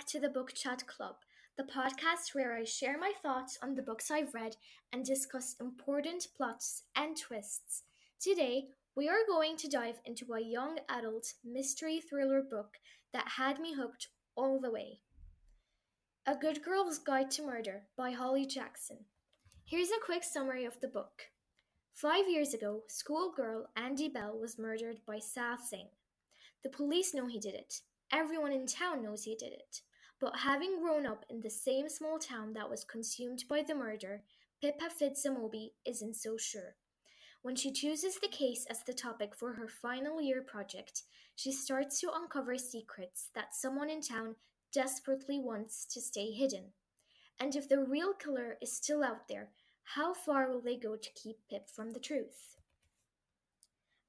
back to the Book Chat Club, the podcast where I share my thoughts on the books I've read and discuss important plots and twists. Today, we are going to dive into a young adult mystery thriller book that had me hooked all the way. A Good Girl's Guide to Murder by Holly Jackson. Here's a quick summary of the book. 5 years ago, schoolgirl Andy Bell was murdered by Sal Singh. The police know he did it. Everyone in town knows he did it. But having grown up in the same small town that was consumed by the murder, Pippa Fitzamobi isn't so sure. When she chooses the case as the topic for her final year project, she starts to uncover secrets that someone in town desperately wants to stay hidden. And if the real killer is still out there, how far will they go to keep Pip from the truth?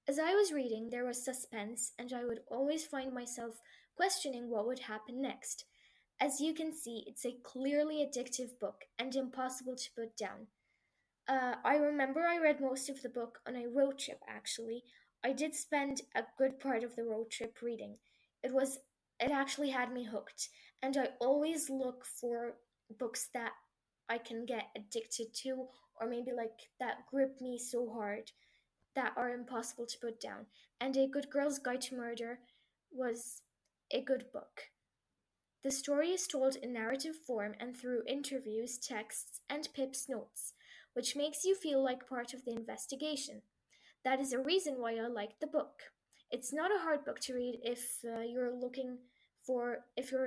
As I was reading, there was suspense, and I would always find myself questioning what would happen next. As you can see, it's a clearly addictive book and impossible to put down. I remember I read most of the book on a road trip, actually. I did spend a good part of the road trip reading. It was it actually had me hooked, and I always look for books that I can get addicted to or maybe like that grip me so hard that are impossible to put down. And A Good Girl's Guide to Murder was a good book. The story is told in narrative form and through interviews, texts, and Pip's notes, which makes you feel like part of the investigation. That is a reason why I like the book. It's not a hard book to read if you're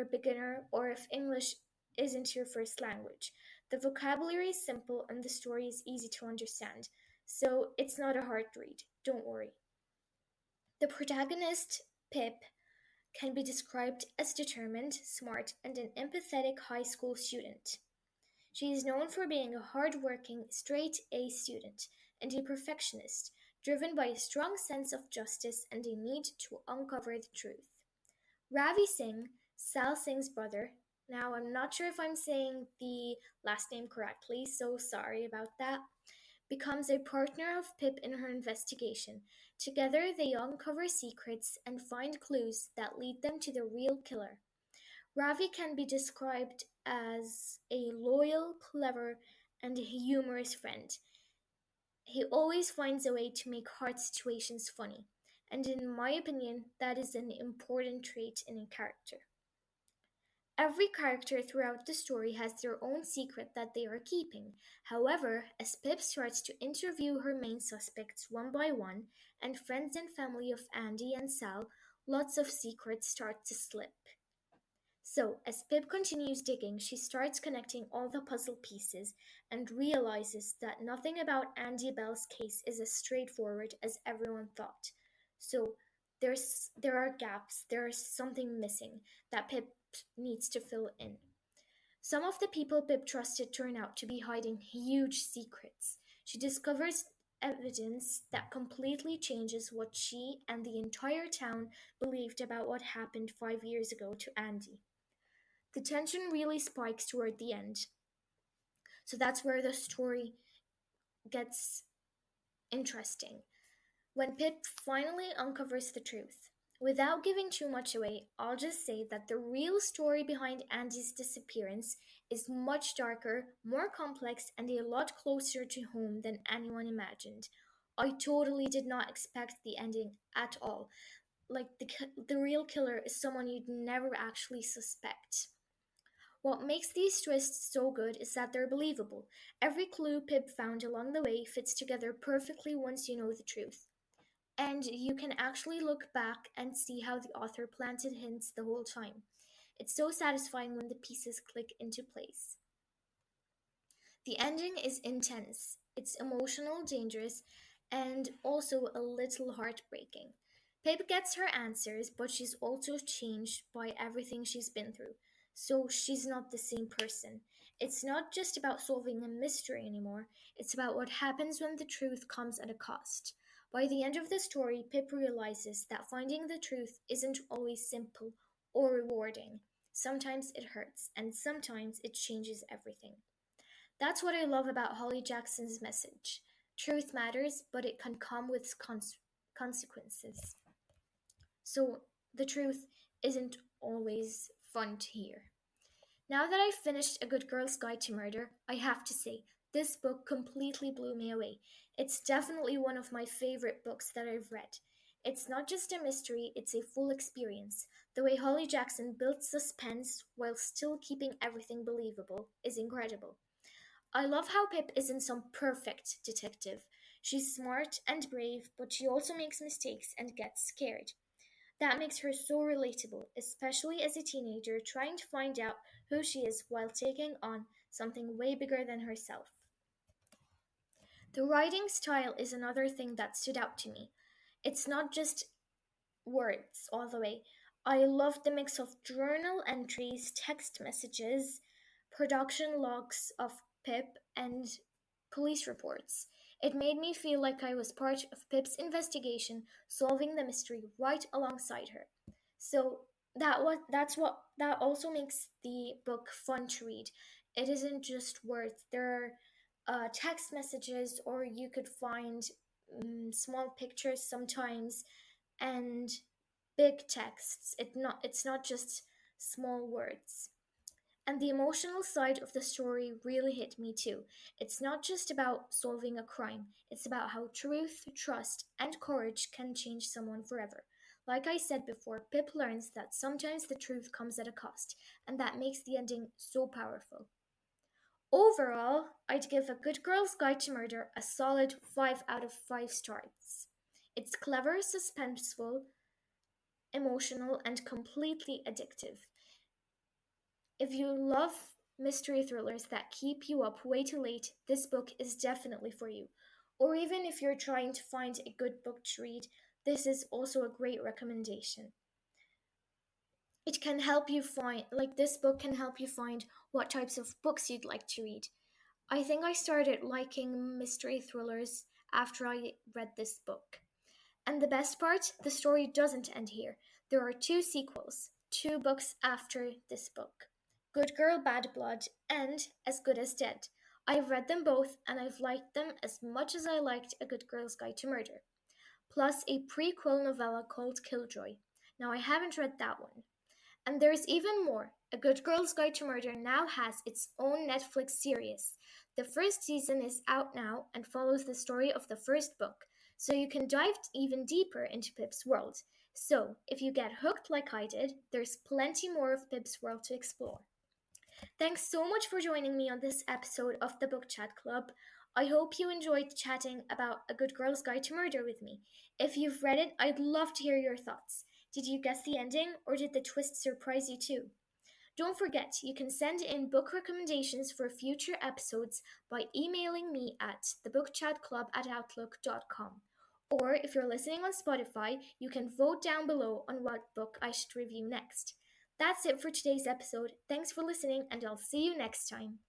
a beginner or if English isn't your first language. The vocabulary is simple and the story is easy to understand, so it's not a hard read. Don't worry. The protagonist, Pip, can be described as determined, smart, and an empathetic high school student. She is known for being a hard-working, straight-A student and a perfectionist, driven by a strong sense of justice and a need to uncover the truth. Ravi Singh, Sal Singh's brother, now I'm not sure if I'm saying the last name correctly, so sorry about that, becomes a partner of Pip in her investigation. Together, they uncover secrets and find clues that lead them to the real killer. Ravi can be described as a loyal, clever, and humorous friend. He always finds a way to make hard situations funny, and in my opinion, that is an important trait in a character. Every character throughout the story has their own secret that they are keeping. However, as Pip starts to interview her main suspects one by one, and friends and family of Andy and Sal, lots of secrets start to slip. So, as Pip continues digging, she starts connecting all the puzzle pieces and realizes that nothing about Andy Bell's case is as straightforward as everyone thought. So, there are gaps, there is something missing that Pip needs to fill in. Some of the people Pip trusted turn out to be hiding huge secrets. She discovers evidence that completely changes what she and the entire town believed about what happened 5 years ago to Andy. The tension really spikes toward the end. So that's where the story gets interesting. When Pip finally uncovers the truth. Without giving too much away, I'll just say that the real story behind Andy's disappearance is much darker, more complex, and a lot closer to home than anyone imagined. I totally did not expect the ending at all. Like the real killer is someone you'd never actually suspect. What makes these twists so good is that they're believable. Every clue Pip found along the way fits together perfectly once you know the truth. And you can actually look back and see how the author planted hints the whole time. It's so satisfying when the pieces click into place. The ending is intense, it's emotional, dangerous, and also a little heartbreaking. Pip gets her answers, but she's also changed by everything she's been through. So she's not the same person. It's not just about solving a mystery anymore, it's about what happens when the truth comes at a cost. By the end of the story, Pip realizes that finding the truth isn't always simple or rewarding. Sometimes it hurts, and sometimes it changes everything. That's what I love about Holly Jackson's message. Truth matters, but it can come with consequences. So the truth isn't always fun to hear. Now that I've finished A Good Girl's Guide to Murder, I have to say, this book completely blew me away. It's definitely one of my favorite books that I've read. It's not just a mystery, it's a full experience. The way Holly Jackson built suspense while still keeping everything believable is incredible. I love how Pip isn't some perfect detective. She's smart and brave, but she also makes mistakes and gets scared. That makes her so relatable, especially as a teenager trying to find out who she is while taking on something way bigger than herself. The writing style is another thing that stood out to me. It's not just words all the way. I loved the mix of journal entries, text messages, production logs of Pip, and police reports. It made me feel like I was part of Pip's investigation, solving the mystery right alongside her. So that also makes the book fun to read. It isn't just words. There are text messages, or you could find small pictures sometimes, and big texts. It's not just small words. And the emotional side of the story really hit me too. It's not just about solving a crime, it's about how truth, trust, and courage can change someone forever. Like I said before, Pip learns that sometimes the truth comes at a cost, and that makes the ending so powerful. Overall, I'd give A Good Girl's Guide to Murder a solid 5 out of 5 stars. It's clever, suspenseful, emotional, and completely addictive. If you love mystery thrillers that keep you up way too late, this book is definitely for you. Or even if you're trying to find a good book to read, this is also a great recommendation. It can help you find, like, this book can help you find what types of books you'd like to read. I think I started liking mystery thrillers after I read this book. And the best part, the story doesn't end here. There are two sequels, two books after this book: Good Girl, Bad Blood and As Good as Dead. I've read them both and I've liked them as much as I liked A Good Girl's Guide to Murder. Plus a prequel novella called Killjoy. Now, I haven't read that one. And there's even more. A Good Girl's Guide to Murder now has its own Netflix series. The first season is out now and follows the story of the first book, so you can dive even deeper into Pip's world. So, if you get hooked like I did, there's plenty more of Pip's world to explore. Thanks so much for joining me on this episode of the Book Chat Club. I hope you enjoyed chatting about A Good Girl's Guide to Murder with me. If you've read it, I'd love to hear your thoughts. Did you guess the ending, or did the twist surprise you too? Don't forget, you can send in book recommendations for future episodes by emailing me at thebookchatclub@outlook.com. Or if you're listening on Spotify, you can vote down below on what book I should review next. That's it for today's episode. Thanks for listening, and I'll see you next time.